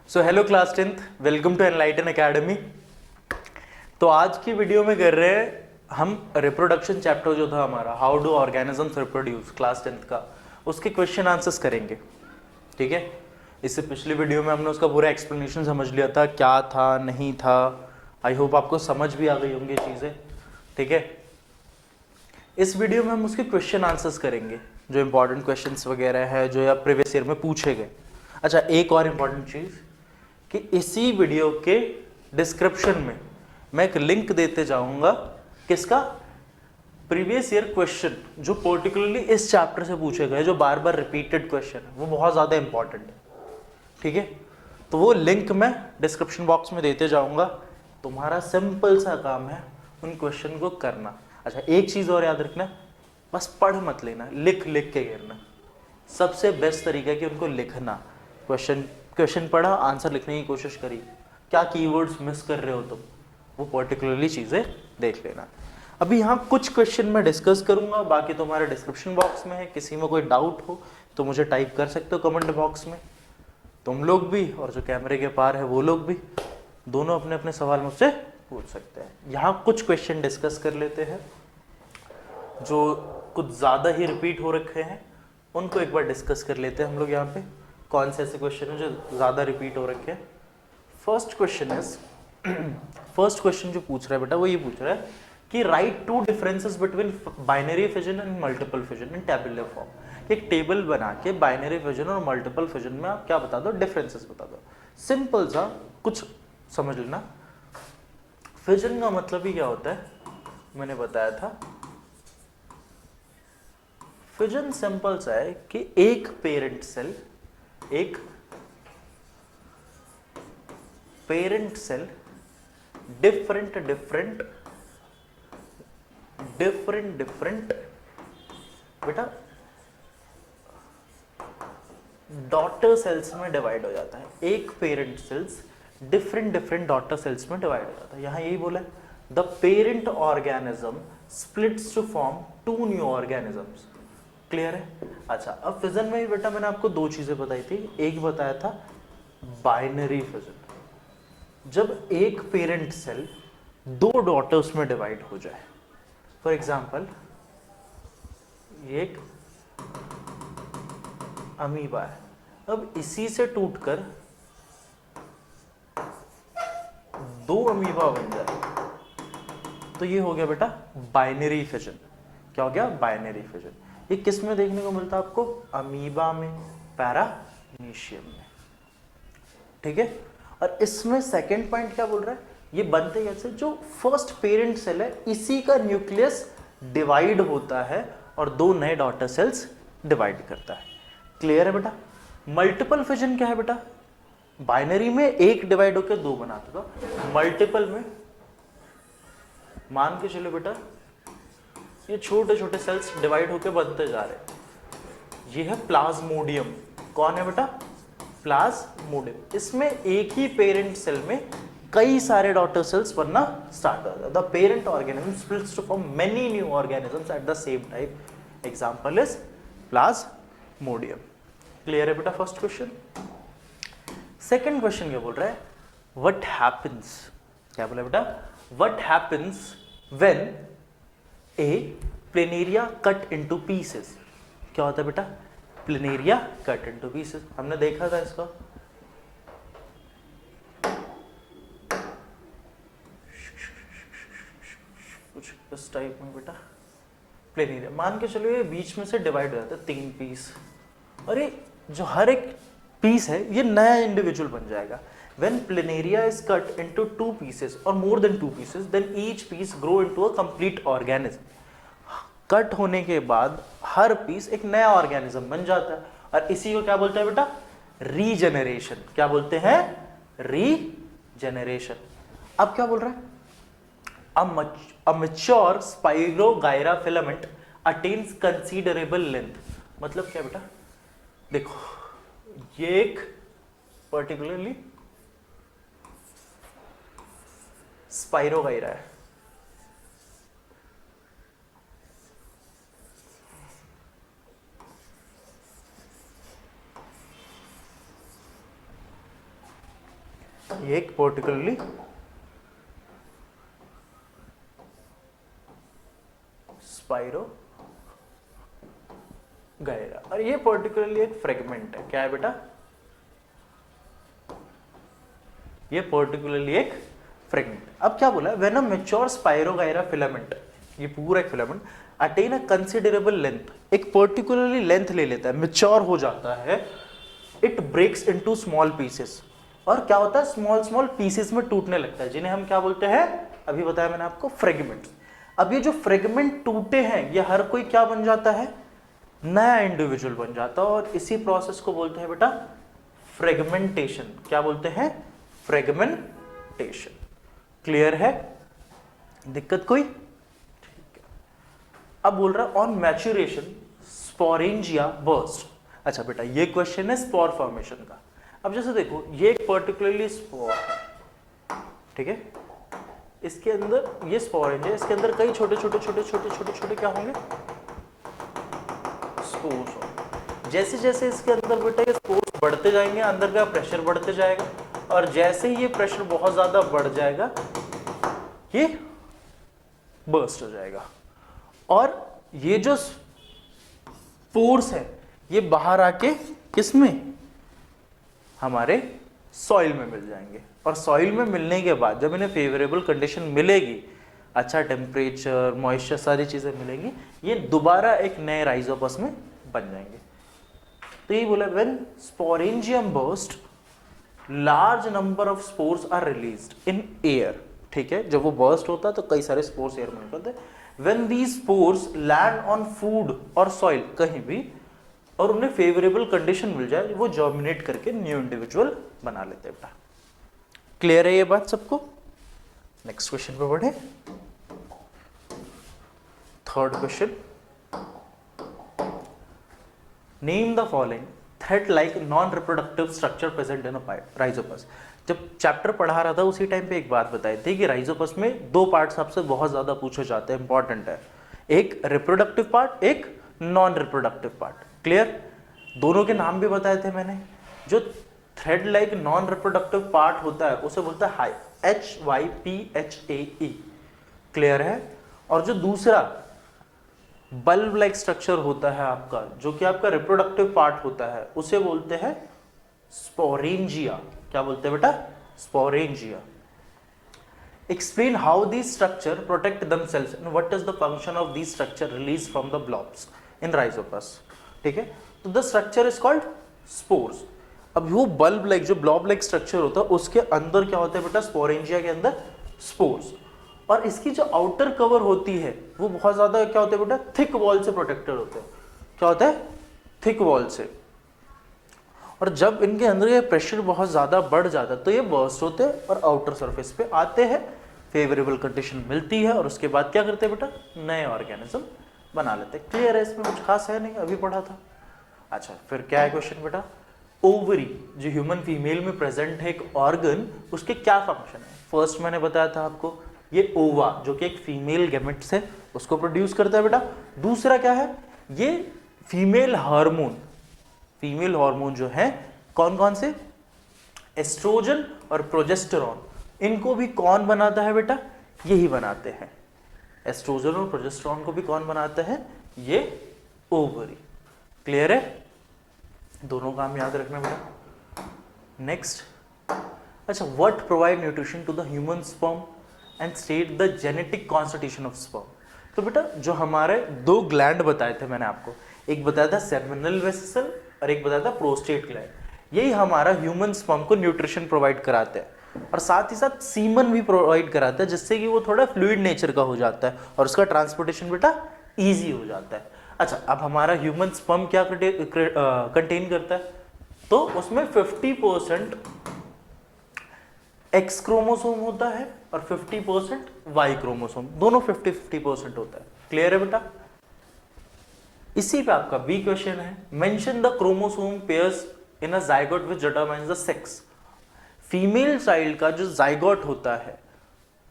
So hello class 10th, welcome to Enlighten Academy. तो आज की वीडियो में कर रहे हैं हम रिप्रोडक्शन चैप्टर जो था हमारा, how do organisms reproduce, class 10th का, उसके क्वेश्चन आंसर्स करेंगे। ठीक है, इससे पिछली वीडियो में हमने उसका पूरा एक्सप्लेनेशन समझ लिया था, क्या था नहीं था। आई होप आपको समझ भी आ गई होंगी चीज़ें। ठीक है, इस वीडियो में हम उसके क्वेश्चन आंसर्स करेंगे, जो इंपॉर्टेंट क्वेश्चंस वगैरह है जो या प्रीवियस ईयर में पूछे गए। अच्छा, एक और इंपॉर्टेंट चीज़ कि इसी वीडियो के डिस्क्रिप्शन में मैं एक लिंक देते जाऊंगा, किसका, प्रीवियस ईयर क्वेश्चन जो पर्टिकुलरली इस चैप्टर से पूछे गए, जो बार बार रिपीटेड क्वेश्चन है, वो बहुत ज़्यादा इंपॉर्टेंट है। ठीक है, तो वो लिंक मैं डिस्क्रिप्शन बॉक्स में देते जाऊंगा। तुम्हारा सिंपल सा काम है उन क्वेश्चन को करना। अच्छा, एक चीज़ और याद रखना, बस पढ़ मत लेना, लिख लिख के गिरना। सबसे बेस्ट तरीका है कि उनको लिखना। क्वेश्चन पढ़ा, आंसर लिखने की कोशिश करी, क्या कीवर्ड्स मिस कर रहे हो तुम, वो पर्टिकुलरली चीज़ें देख लेना। अभी यहाँ कुछ क्वेश्चन मैं डिस्कस करूँगा, बाकी तुम्हारे डिस्क्रिप्शन बॉक्स में है। किसी में कोई डाउट हो तो मुझे टाइप कर सकते हो कमेंट बॉक्स में। तुम लोग भी और जो कैमरे के पार है वो लोग भी, दोनों अपने अपने सवाल मुझसे पूछ सकते हैं। यहाँ कुछ क्वेश्चन डिस्कस कर लेते हैं जो कुछ ज़्यादा ही रिपीट हो रखे हैं, उनको एक बार डिस्कस कर लेते हैं हम लोग। यहाँ पे कौन से ऐसे क्वेश्चन हैं जो ज़्यादा रिपीट हो रखे हैं। First question is first question जो पूछ रहा है बेटा, वो ये पूछ रहा है कि write two differences between binary fission and multiple fission in tabular form. एक टेबल बना के बाइनरी फिजन और मल्टीपल फिजन में आप क्या बता दो, डिफरेंसेस बता दो। सिंपल सा कुछ समझ लेना। फिजन का मतलब ही क्या होता है, मैंने बताया था। फिजन सिंपल सा है कि एक पेरेंट सेल डिफरेंट बेटा डॉटर सेल्स में डिवाइड हो जाता है। एक parent cells different daughter cells में डिवाइड हो जाता है। यहां यही बोला है, the parent organism splits to form two new organisms. Clear है। अच्छा, अब फिजन में भी बेटा मैंने आपको दो चीजें बताई थी। एक बताया था बाइनरी फिजन, जब एक पेरेंट सेल दो डॉटर्स में डिवाइड हो जाए। फॉर एग्जाम्पल, ये एक अमीबा है, अब इसी से टूटकर दो अमीबा बन जाए तो ये हो गया बेटा बाइनरी फिजन। क्या हो गया, बाइनरी फिजन। ये किस में देखने को मिलता है आपको, अमीबा में, पैरामीशियम में। ठीक है, और इसमें सेकंड पॉइंट क्या बोल रहा है, ये बनते कैसे, जो फर्स्ट पेरेंट सेल है इसी का न्यूक्लियस डिवाइड होता है और दो नए डॉटर सेल्स डिवाइड करता है। क्लियर है बेटा। मल्टीपल फिजन क्या है बेटा, बाइनरी में एक डिवाइड होकर दो बनाता था, मल्टीपल में मान के चलो बेटा ये छोटे छोटे सेल्स डिवाइड होकर बनते जा रहे हैं। ये है प्लाज्मोडियम। कौन है बेटा, प्लाज्मोडियम। इसमें एक ही पेरेंट सेल में कई सारे डॉटर सेल्स बनना स्टार्ट हो जाता है। The parent organism splits to form many new organisms at the same time. Example is Plasmodium. Clear है बेटा फर्स्ट क्वेश्चन। सेकंड क्वेश्चन क्या बोल रहा है, व्हाट हैपेंस, क्या बोला बेटा, what happens when A planaria cut into pieces. क्या होता है बेटा, प्लेनेरिया कट इनटू पीसेस। हमने देखा था इसका, कुछ इस टाइप में बेटा। प्लेनेरिया मान के चलो ये बीच में से डिवाइड हो जाता है तीन पीस, और ये जो हर एक पीस है ये नया इंडिविजुअल बन जाएगा। When planaria is cut into two pieces or more than two pieces, then each piece grow into a complete organism. Cut होने के बाद हर पीस एक नया ऑर्गेनिज्म बन जाता है, और इसी को क्या बोलते हैं बेटा, रीजेनरेशन। क्या बोलते हैं, रीजेनरेशन। अब क्या बोल रहा है, a mature spirogyra filament attains considerable length। मतलब क्या बेटा, देखो ये एक पर्टिकुलरली स्पाइरोगाइरा है, ये एक पर्टिकुलरली स्पाइरो गायरा, और ये पर्टिकुलरली एक फ्रेगमेंट है। क्या है बेटा? ये पर्टिकुलरली एक फ्रेगमेंट। अब क्या बोला? When a mature spirogyra filament, ये पूरा एक filament attain a considerable length, एक पर्टिकुलरली लेंथ ले लेता है, मैच्योर हो जाता है, it breaks into small pieces, और क्या होता है? स्मॉल स्मॉल पीसेस में टूटने लगता है, जिन्हें हम क्या बोलते हैं? अभी बताया मैंने आपको, फ्रेगमेंट्स। अब ये जो फ्रेगमेंट टूटे हैं, ये हर कोई क्या बन जाता है? नया इंडिविजुअल बन जाता है, और इसी प्रोसेस को बोलते हैं बेटा फ्रेगमेंटेशन। क्या बोलते हैं? फ्रेगमेंटेशन। क्लियर है? दिक्कत कोई? ठीक है। अब बोल रहा है ऑन मैच्योरेशन स्पोरेंजिया बर्स्ट। अच्छा बेटा, ये क्वेश्चन है स्पोर फॉर्मेशन का। अब जैसे देखो, ये एक पर्टिकुलरली स्पोर है, ठीक है, इसके अंदर ये स्पोरेंज है, इसके अंदर कई छोटे छोटे छोटे छोटे छोटे छोटे क्या होंगे? स्पोर्स होंगे। जैसे जैसे इसके अंदर बेटा ये स्पोर्स बढ़ते जाएंगे, अंदर का प्रेशर बढ़ते जाएगा, और जैसे ही ये प्रेशर बहुत ज्यादा बढ़ जाएगा, ये बर्स्ट हो जाएगा, और ये जो स्पोर्स है ये बाहर आके किसमें? हमारे सॉइल में मिल जाएंगे, और सॉइल में मिलने के बाद जब इन्हें फेवरेबल कंडीशन मिलेगी, अच्छा टेम्परेचर, मॉइस्चर, सारी चीजें मिलेंगी, ये दोबारा एक नए राइजोपस में बन जाएंगे। तो ये बोला when sporangium burst large number of spores are released in air, ठीक है, जब वो बर्स्ट होता है तो कई सारे स्पोर्स एयर में निकलते हैं। When these spores land on food और सॉइल, कहीं भी, और उन्हें फेवरेबल कंडीशन मिल जाए, वो जर्मिनेट करके न्यू इंडिविजुअल बना लेते हैं बेटा। क्लियर है ये बात सबको? नेक्स्ट क्वेश्चन पे बढ़े। Third question, name the following thread like non reproductive structure present in a Rhizopus. जब चैप्टर पढ़ा रहा था उसी टाइम पे एक बात बताई थी कि राइजोपस में दो पार्ट्स आपसे बहुत ज्यादा पूछे जाते हैं, इंपॉर्टेंट है, एक रिप्रोडक्टिव पार्ट, एक नॉन रिप्रोडक्टिव पार्ट। क्लियर? दोनों के नाम भी बताए थे मैंने। जो thread like non reproductive part होता है उसे बोलता है HYPHAE। क्लियर है? और जो दूसरा बल्ब लाइक स्ट्रक्चर होता है आपका, जो कि आपका रिप्रोडक्टिव पार्ट होता है, उसे बोलते हैं स्पोरेंजिया। क्या बोलते हैं बेटा? Sporangia. Explain how these structure protect themselves and what is the function of these structure released from the blobs in rhizopus। ठीक है, तो the structure is called spores. अब वो बल्ब लाइक, जो ब्लॉब लाइक स्ट्रक्चर होता है, उसके अंदर क्या होता है बेटा? स्पोरेंजिया के अंदर स्पोर्स, और इसकी जो आउटर कवर होती है वो बहुत ज्यादा क्या होता है बेटा? थिक वॉल से प्रोटेक्टेड होते हैं। क्या होता है? थिक वॉल से। और जब इनके अंदर ये प्रेशर बहुत ज्यादा बढ़ जाता है तो ये बर्स्ट होते हैं और आउटर सरफेस पे आते हैं, फेवरेबल कंडीशन मिलती है, और उसके बाद क्या करते हैं बेटा? नए ऑर्गेनिज्म बना लेते हैं। क्लियर है? इसमें कुछ खास है नहीं, अभी पढ़ा था। अच्छा, फिर क्या है क्वेश्चन बेटा? ओवरी, जो ह्यूमन फीमेल में प्रेजेंट है एक ऑर्गन, उसके क्या फंक्शन है? फर्स्ट मैंने बताया था आपको, ये ओवा जो कि एक फीमेल गैमेट्स है उसको प्रोड्यूस करता है बेटा। दूसरा क्या है? ये फीमेल हार्मोन, फीमेल हार्मोन जो है कौन कौन से? एस्ट्रोजन और प्रोजेस्टेरॉन। इनको भी कौन बनाता है बेटा? यही बनाते हैं। एस्ट्रोजन और प्रोजेस्टेरॉन को भी कौन बनाता है? ये ओवरी। क्लियर है? दोनों काम याद रखना बेटा। नेक्स्ट, अच्छा, what provide nutrition to the human sperm and state the genetic constitution of sperm. तो बेटा जो हमारे दो ग्लैंड बताए थे मैंने आपको, एक बताया था सेमिनल वेसिकल और एक बताया था प्रोस्टेट ग्लैंड। यही हमारा ह्यूमन स्पर्म को न्यूट्रिशन प्रोवाइड कराते हैं, और साथ ही साथ सीमन भी प्रोवाइड कराता है, जिससे कि वो थोड़ा फ्लूइड नेचर का हो जाता है और उसका ट्रांसपोर्टेशन बेटा ईजी हो जाता है। अच्छा, अब हमारा ह्यूमन स्पर्म क्या कंटेन करता है? तो उसमें 50% एक्स क्रोमोसोम होता है और 50% वाई क्रोमोसोम, दोनों 50-50% होता है। क्लियर है बेटा? इसी पे आपका बी क्वेश्चन है, mention the chromosome pairs in a zygote which determines the sex. Female child का जो जाइगोट होता है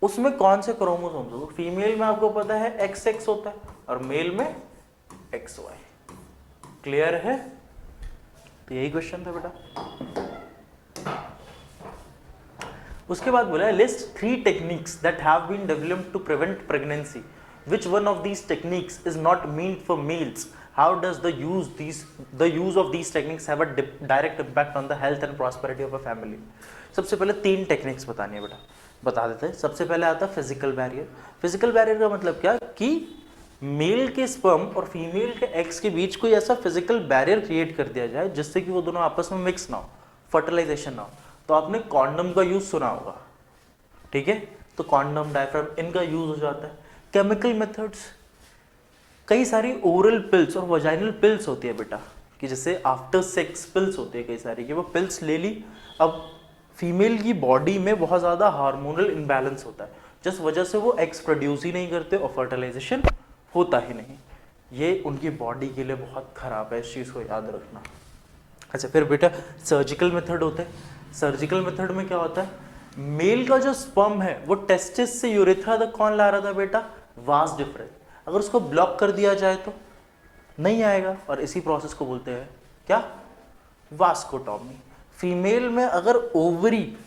उसमें कौन से क्रोमोसोम्स होते हैं? फीमेल में आपको पता है XX होता है और मेल में XY। क्लियर है? तो यही क्वेश्चन था बेटा। उसके बाद बोला है list 3 techniques that have been developed to prevent pregnancy, which one of these techniques is not meant for males, how does the use of these techniques have a direct impact on the health and prosperity of a family। सबसे पहले 3 techniques बतानी है बेटा, बता देते हैं। सबसे पहले आता है फिजिकल बैरियर। फिजिकल बैरियर का मतलब क्या कि मेल के स्पर्म और फीमेल के एग्स के बीच कोई ऐसा फिजिकल बैरियर क्रिएट कर दिया जाए जिससे कि वो दोनों आपस में मिक्स ना हो, फर्टिलाइजेशन ना हो। तो आपने कॉन्डम का यूज सुना होगा, ठीक है, तो कॉन्डम, डायफ्राम, इनका यूज हो जाता है। केमिकल मेथड्स, कई सारी ओरल पिल्स और वजाइनल पिल्स होती है बेटा, कि जैसे आफ्टर सेक्स पिल्स होती है कई सारी, कि वो पिल्स ले ली। अब फीमेल की बॉडी में बहुत ज़्यादा हार्मोनल इम्बैलेंस होता है, जिस वजह से वो एग्स प्रोड्यूस ही नहीं करते और फर्टिलाइजेशन होता ही नहीं। ये उनकी बॉडी के लिए बहुत ख़राब है, इस चीज़ को याद रखना। अच्छा, फिर बेटा सर्जिकल मेथड होते हैं। सर्जिकल मेथड में क्या होता है, मेल का जो स्पर्म है वो टेस्टिस से यूरेथ्रा तक कौन ला रहा था बेटा, वास डिफरेंस, अगर उसको ब्लॉक कर दिया जाए तो नहीं आएगा, और इसी प्रोसेस को बोलते हैं क्या, वास्कोटॉमी। फीमेल में अगर ओवरी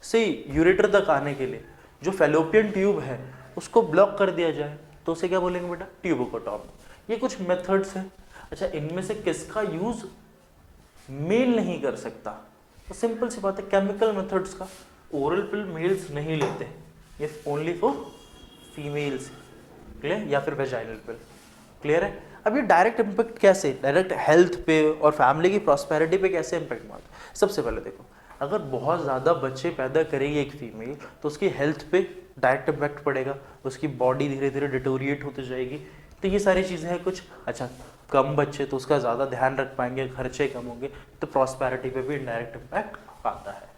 से यूरेटर तक आने के लिए जो फेलोपियन ट्यूब है उसको ब्लॉक कर दिया जाए तो उसे क्या बोलेंगे बेटा, ट्यूबोकोटॉमी। ये कुछ मेथड्स हैं। अच्छा, इनमें से किसका यूज मेल नहीं कर सकता, तो सिंपल सी बात है, केमिकल मेथड्स का। ओरल पिल मेल्स नहीं लेते, ये ओनली फॉर फीमेल्स, क्लियर, या फिर वेजाइनल पिल, क्लियर है। अब ये डायरेक्ट इम्पैक्ट कैसे, डायरेक्ट हेल्थ पे और फैमिली की प्रॉस्पेरिटी पे कैसे इम्पैक्ट मारता है। सबसे पहले देखो, अगर बहुत ज़्यादा बच्चे पैदा करेगी एक फीमेल तो उसकी हेल्थ पे डायरेक्ट इम्पैक्ट पड़ेगा, उसकी बॉडी धीरे धीरे डिटोरिएट होती जाएगी, तो ये सारी चीज़ें हैं कुछ। अच्छा, कम बच्चे तो उसका ज़्यादा ध्यान रख पाएंगे, खर्चे कम होंगे, तो प्रॉस्पेरिटी पे भी इनडायरेक्ट इम्पैक्ट आता है,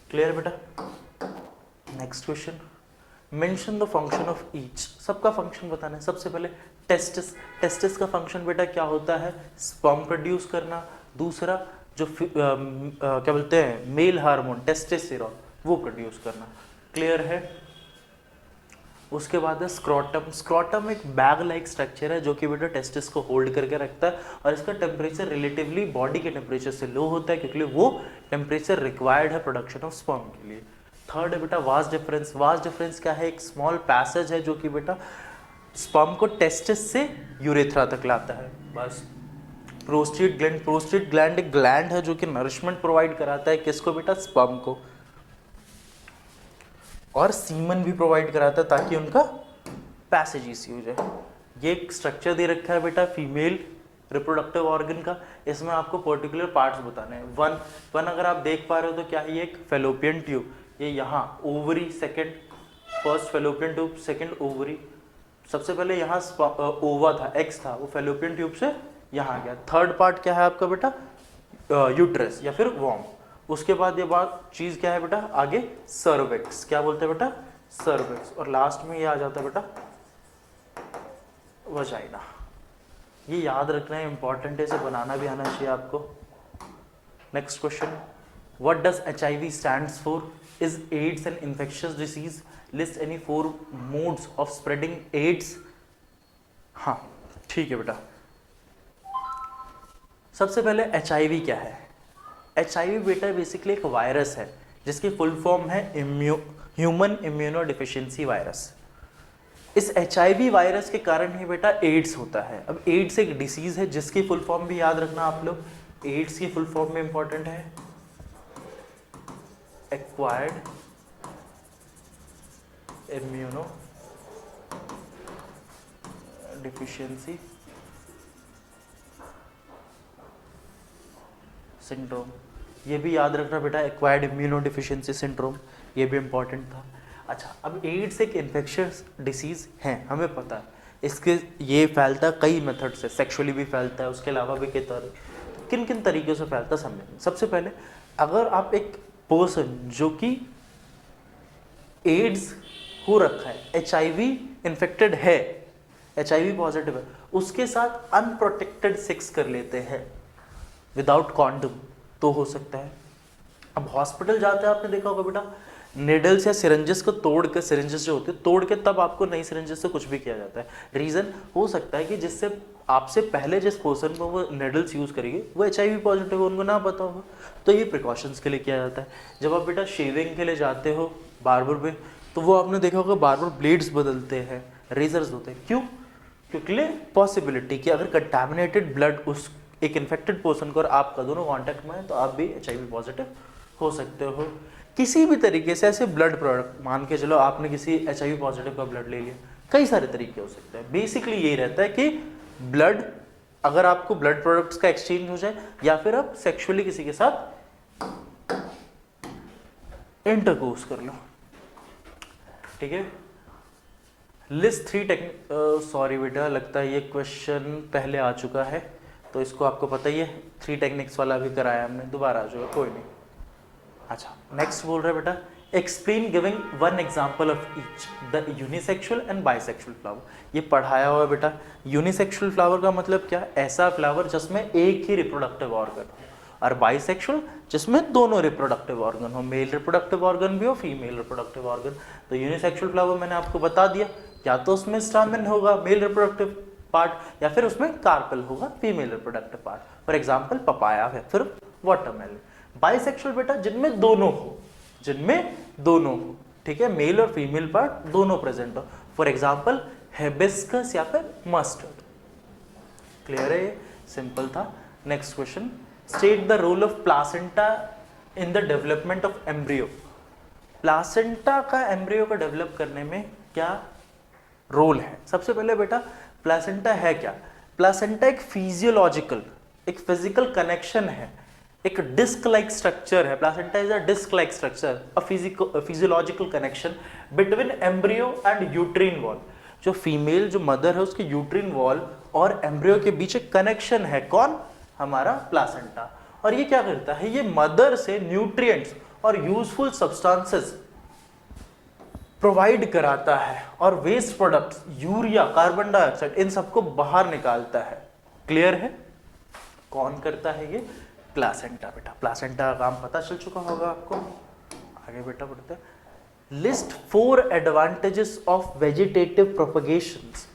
क्लियर बेटा। Next question, mention the function of each. सबका फंक्शन बताना है। सबसे पहले टेस्टिस। टेस्टिस का फंक्शन बेटा क्या होता है, स्पर्म प्रोड्यूस करना। दूसरा जो क्या बोलते हैं, मेल हार्मोन टेस्टोस्टेरोन, वो प्रोड्यूस करना, क्लियर है। उसके बाद है स्क्रोटम। स्क्रोटम एक बैग लाइक स्ट्रक्चर है जो कि बेटा टेस्टिस को होल्ड करके रखता है, और इसका टेम्परेचर रिलेटिवली बॉडी के टेम्परेचर से लो होता है, क्योंकि वो टेम्परेचर रिक्वायर्ड है प्रोडक्शन ऑफ स्पर्म के लिए। थर्ड है बेटा वास डिफरेंस। वास डिफरेंस क्या है, एक स्मॉल पैसेज है जो कि बेटा स्पर्म को टेस्टिस से यूरेथ्रा तक लाता है, बस। Prostate gland. प्रोस्टेट ग्लैंड एक ग्लैंड है जो कि नरिशमेंट प्रोवाइड कराता है किसको बेटा, स्पर्म को, और सीमन भी प्रोवाइड कराता है ताकि उनका पैसेज इजी हो जाए। ये एक स्ट्रक्चर दे रखा है बेटा फीमेल रिप्रोडक्टिव ऑर्गन का, इसमें आपको पर्टिकुलर पार्ट्स बताने हैं। वन अगर आप देख पा रहे हो तो क्या है, ये एक फेलोपियन ट्यूब, ये यहाँ ovary, second first fallopian tube, second ovary. सबसे पहले यहाँ ओवा था, एक्स था, वो फेलोपियन ट्यूब से यहाँ गया। थर्ड पार्ट क्या है आपका बेटा, यूट्रस या फिर वॉर्म। उसके बाद ये बात चीज क्या है बेटा, आगे सर्विक्स, क्या बोलते हैं बेटा, सर्विक्स। और लास्ट में ये आ जाता है बेटा वजाइना। ये याद रखना है, इंपॉर्टेंट है, इसे बनाना भी आना चाहिए आपको। Next question, what does HIV stands for, is AIDS an infectious disease, list any 4 modes of spreading AIDS. हाँ ठीक है बेटा, सबसे पहले HIV क्या है। HIV बेटा बेसिकली एक वायरस है जिसकी फुल फॉर्म है ह्यूमन इम्यूनो डिफिशियंसी वायरस। इस HIV वायरस के कारण ही बेटा एड्स होता है। अब एड्स एक डिसीज है जिसकी फुल फॉर्म भी याद रखना आप लोग। एड्स की फुल फॉर्म में इंपॉर्टेंट है एक्वायर्ड इम्यूनो डिफिशियंसी सिंड्रोम। ये भी याद रखना बेटा, एक्वायर्ड इम्यूनो डिफिशियंसी सिंड्रोम, ये भी इंपॉर्टेंट था। अच्छा, अब एड्स एक इन्फेक्शियस डिसीज है, हमें पता है। इसके ये फैलता है कई मेथड से, सेक्सुअली भी फैलता है, उसके अलावा भी किन किन तरीके से फैलता है समझेंगे। सबसे पहले अगर आप एक पर्सन जो कि एड्स हो रखा है, HIV इन्फेक्टेड है, HIV पॉजिटिव है, उसके साथ अनप्रोटेक्टेड सेक्स कर लेते हैं विदाउट कॉन्डम, तो हो सकता है। अब हॉस्पिटल जाते हैं, आपने देखा होगा बेटा, निडल्स या सिरेंजेस को तोड़ के, सिरेंजेस जो होते हैं तोड़ के तब आपको नई सिरेंजेस से कुछ भी किया जाता है। रीजन हो सकता है कि जिससे आपसे पहले जिस पर्सन को वो निडल्स यूज करेंगे वो HIV पॉजिटिव हो, उनको ना पता होगा, तो ये प्रिकॉशंस के लिए किया जाता है। जब आप बेटा शेविंग के लिए जाते हो बार्बर पे, तो वो आपने देखा होगा बार्बर ब्लेड्स बदलते हैं, रेजर्स होते हैं, क्यों? क्योंकि पॉसिबिलिटी कि अगर कंटामिनेटेड ब्लड उस एक इन्फेक्टेड पर्सन को और आपका दोनों कांटेक्ट में है तो आप भी HIV पॉजिटिव हो सकते हो। किसी भी तरीके से ऐसे ब्लड प्रोडक्ट, मान के चलो आपने किसी HIV पॉजिटिव का ब्लड ले लिया, कई सारे तरीके हो सकते हैं। बेसिकली यही रहता है कि ब्लड, अगर आपको ब्लड प्रोडक्ट्स का एक्सचेंज हो जाए या फिर आप सेक्सुअली किसी के साथ इंटरकोर्स कर लो, ठीक है। लिस्ट 3 टेक्निक, सॉरी बेटा लगता है ये क्वेश्चन पहले आ चुका है, तो इसको आपको पता ही है, 3 टेक्निक्स वाला भी कराया हमने, दोबारा आ जाएगा, कोई नहीं। अच्छा, नेक्स्ट बोल रहे बेटा, explain giving one example of each, the unisexual and bisexual flower. ये पढ़ाया हुआ है बेटा। यूनिसेक्सुअल फ्लावर का मतलब क्या? ऐसा फ्लावर जिसमें एक ही रिप्रोडक्टिव ऑर्गन हो, और बाइसेक्सुअल जिसमें दोनों रिप्रोडक्टिव ऑर्गन हो, मेल रिप्रोडक्टिव ऑर्गन भी हो, फीमेल रिप्रोडक्टिव ऑर्गन। तो यूनिसेक्सुअल फ्लावर मैंने आपको बता दिया, या तो उसमें स्टामेन होगा मेल रिप्रोडक्टिव पार्ट, या फिर उसमें कार्पेल होगा female reproductive part, for example papaya है, फिर वाटरमेलन। बाइसेक्सुअल बेटा जिनमें दोनों हो, जिनमें दोनों हो, ठीक है, मेल और फीमेल पार्ट दोनों प्रेजेंट हो, फॉर एग्जाम्पल हिबिस्कस या फिर मस्टर्ड। क्लियर है? सिंपल था। Next question, state the role of placenta in the development of embryo. Placenta का एम्ब्रियो को डेवलप करने में क्या रोल है? सबसे पहले बेटा प्लासेंटा है क्या? प्लासेंटा एक फिजियोलॉजिकल, एक फिजिकल कनेक्शन है, एक डिस्क लाइक स्ट्रक्चर है। Placenta is a disc like structure, a physiological connection between embryo and uterine wall. जो फीमेल, जो मदर है, उसके यूट्रीन वॉल और एम्ब्रियो के बीच एक कनेक्शन है। कौन? हमारा प्लासेंटा। और ये क्या करता है? ये मदर से न्यूट्रिएंट्स और यूजफुल सब्सटेंसेस प्रोवाइड कराता है, और waste products, urea, carbon dioxide, इन सबको बाहर निकालता है। क्लियर है? कौन करता है ये? प्लासेंटा। बेटा प्लासेंटा का काम पता चल चुका होगा आपको। आगे बेटा बढ़ते हैं। List 4 advantages of vegetative propagations.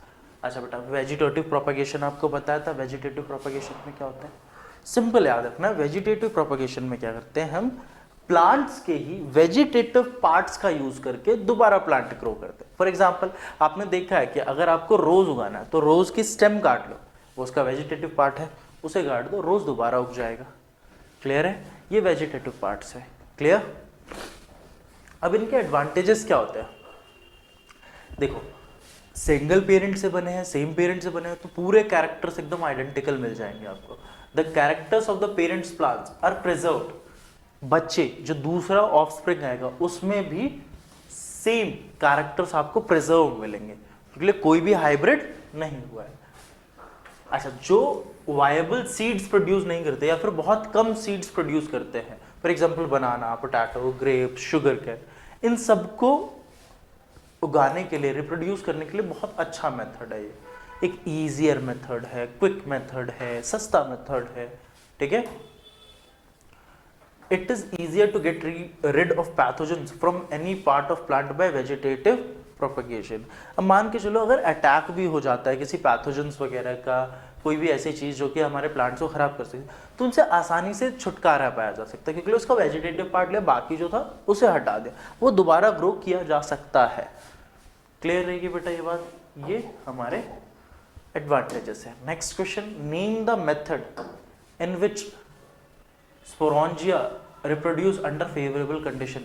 अच्छा बेटा, वेजिटेटिव प्रोपगेशन आपको बताया था। वेजिटेटिव प्रोपगेशन में क्या होता है? सिंपल याद रखना, वेजिटेटिव प्रोपगेशन में क्या करते हैं हम? प्लांट्स के ही वेजिटेटिव पार्ट्स का यूज करके दोबारा प्लांट ग्रो करते हैं। फॉर एग्जांपल, आपने देखा है कि अगर आपको रोज उगाना है तो रोज की स्टेम काट लो, वो उसका वेजिटेटिव पार्ट है, उसे काट दो, रोज दोबारा उग जाएगा। क्लियर है? ये वेजिटेटिव पार्ट्स है। क्लियर? अब इनके एडवांटेजेस क्या होते हैं? देखो, सिंगल पेरेंट से बने हैं, सेम पेरेंट से बने हैं, तो पूरे कैरेक्टर्स एकदम आइडेंटिकल मिल जाएंगे आपको। The characters of the parents plants are preserved. बच्चे जो दूसरा ऑफस्प्रिंग आएगा उसमें भी सेम कैरेक्टर्स आपको प्रिजर्व मिलेंगे, क्योंकि कोई भी हाइब्रिड नहीं हुआ है। अच्छा, जो वायबल सीड्स प्रोड्यूस नहीं करते या फिर बहुत कम सीड्स प्रोड्यूस करते हैं, for example banana, potato, grape, sugar cane, इन सबको उगाने के लिए, रिप्रोड्यूस करने के लिए बहुत अच्छा मेथड है ये। एक ईजियर मेथड है, क्विक मेथड है, सस्ता मेथड है। ठीक है? It is easier to get rid of pathogens from any part of plant by vegetative propagation. अब मान के चलो अगर अटैक भी हो जाता है किसी पैथोजेंस वगैरह का, कोई भी ऐसी चीज जो कि हमारे प्लांट्स को खराब कर सकती है, तो उनसे आसानी से छुटकारा पाया जा सकता है, क्योंकि उसका वेजिटेटिव पार्ट लिया, बाकी जो था उसे हटा दिया, वो दोबारा ग्रो किया जा सकता है। क्लियर रहेगी बेटा ये बात? ये हमारे एडवांटेजेस है। Next question, name the method in which sporangia reproduce under favourable condition.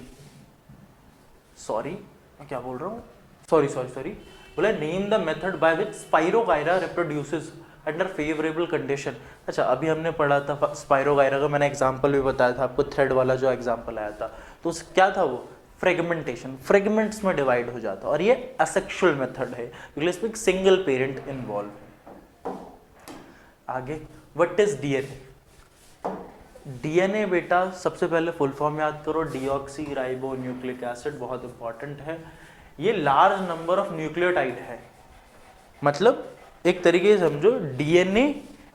Sorry, मैं क्या बोल रहा हूँ? सॉरी बोला, name the method by which spirogyra reproduces under favourable condition. अच्छा, अभी हमने पढ़ा था स्पाइरोगायरा का, मैंने एग्जांपल भी बताया था आपको, थ्रेड वाला जो एग्जांपल आया था, तो क्या था वो? फ्रेगमेंटेशन, फ्रेगमेंट्स में डिवाइड हो जाता, और ये असेक्सुअल मेथड है क्योंकि इसमें एक सिंगल पेरेंट इन्वॉल्व है। आगे, व्हाट इज डीएनए? डीएनए बेटा सबसे पहले फुल फॉर्म याद करो, डीऑक्सी राइबो न्यूक्लिक एसिड, बहुत इंपॉर्टेंट है। ये लार्ज नंबर ऑफ न्यूक्लियोटाइड है, मतलब एक तरीके से समझो डीएनए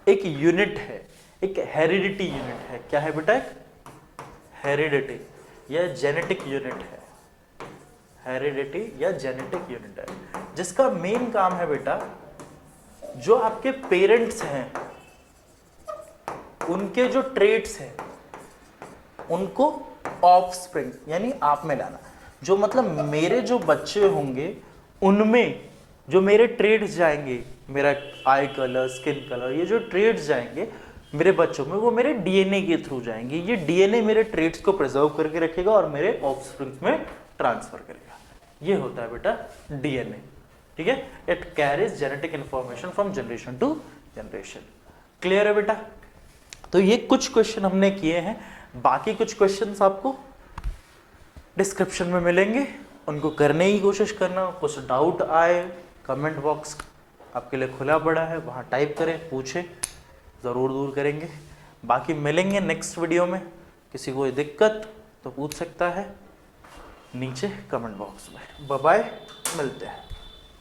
एक यूनिट है, एक हेरिडिटी यूनिट है। क्या है बेटा? एक हेरिडिटी या जेनेटिक यूनिट है, हेरिडिटी या जेनेटिक यूनिट है, जिसका मेन काम है बेटा, जो आपके पेरेंट्स हैं उनके जो ट्रेट्स हैं उनको ऑफस्प्रिंग यानी आप में लाना। जो मतलब मेरे जो बच्चे होंगे उनमें जो मेरे ट्रेड्स जाएंगे, मेरा आई कलर, स्किन कलर, ये जो ट्रेड्स जाएंगे मेरे बच्चों में, वो मेरे डीएनए के थ्रू जाएंगे। ये डीएनए मेरे ट्रेड्स को प्रिजर्व करके रखेगा और मेरे ऑफस्प्रिंग में ट्रांसफर करेगा। ये होता है बेटा डीएनए, ठीक है। It carries genetic information from generation to generation. Clear है बेटा? तो ये कुछ क्वेश्चन हमने किए हैं, बाकी कुछ क्वेश्चंस आपको डिस्क्रिप्शन में मिलेंगे, उनको करने की कोशिश करना। कुछ डाउट आए, कमेंट बॉक्स आपके लिए खुला पड़ा है, वहाँ टाइप करें, पूछें, ज़रूर दूर करेंगे। बाकी मिलेंगे नेक्स्ट वीडियो में। किसी को दिक्कत तो पूछ सकता है नीचे कमेंट बॉक्स में। बाय बाय, मिलते हैं,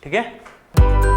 ठीक है।